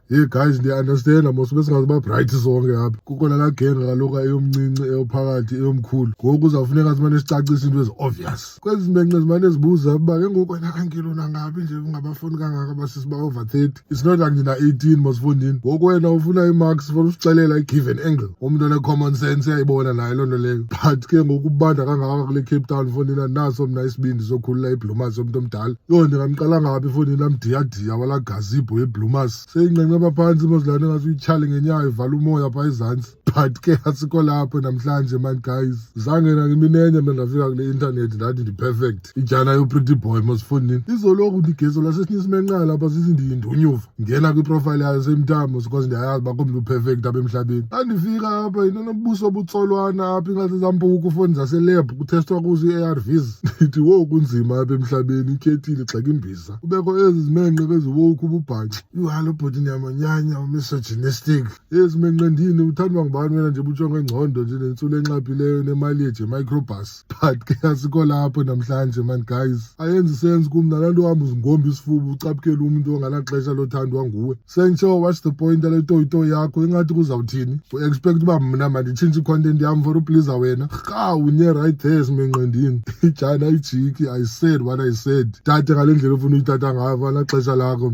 Hey guys, ndiya-understand mos besingaze ba-bright sonke apha. Kukho laa genga kaloku eyomncinci, eyophakathi, eyomkhulu. Ngoku uzawufuneka simane sicacisa into ezi-obvious. Kwezi zimenxe zimane zibuza uba ke ngoku wena kankilo nangaphi nje ungabafuni kangaka basisi ba-over 30. It's not like ndina-18 mosifundini. Ngoku wena ufuna ii-marks for usixelela i-given angle. Umntu one-common sense uyayibona naye loo nto leyo. But ke ngoku ubanda kangaka kule Cape Town mfondini naso mna isibindi sokhulula iBlumas yomntomdala. Yho, ndingamqala ngaphi mfondini amdiyadiya walaa gazibho yeBlumas. Seyinqenqe phantsi mozilane ngathi uyitshale ngenyawo ivala umoya phaa ezantsi. But ke asikho lapho namhlanje man guys. Zange nakimini enye ndafika kule internet ndathi ndi-perfect. Ijana yo-pretty boy mosifundini. Izoloku ndigezo lasesinye isimenqala apha zizindiyindunyuva. Ngena kwiprofile yayo semntamo because ndiyayazi uba kumntu perfect apha emhlabeni. Andifika apha inonobuso obutsolwana apha ingathi zampuku foni zaselab kuthestwa kuzo ii-ARVs. Ndithi wo kunzima apha emhlabeni ikhethile xeka imbiza. Kubekho ezi zimenqe keziwoku ububhanci. Halo bhuti ndiyamanyanya misogynistic. Ezi menqe ndini uthandwa ngubani wena nje bujonga engcondo nje nentsula enxaphileyo nemali yeje microbus. But ke asikho lapho namhlanje man guys. Ayenzi sense kum nalaa uhamba uzingomba isifuba ucaphukele umntu onganaxesha lothandwa nguwe. Sengitsho what's the point yale toyitoyi yakho ingathi kuzawuthini? U-expect uba mna manditshintshe i-content yam for upleaser wena? Rha unye right there simenqendini. Ijana ijiki I said what I said. Tate ngale ndlela ofuna uyitata ngayo naxesha lakho.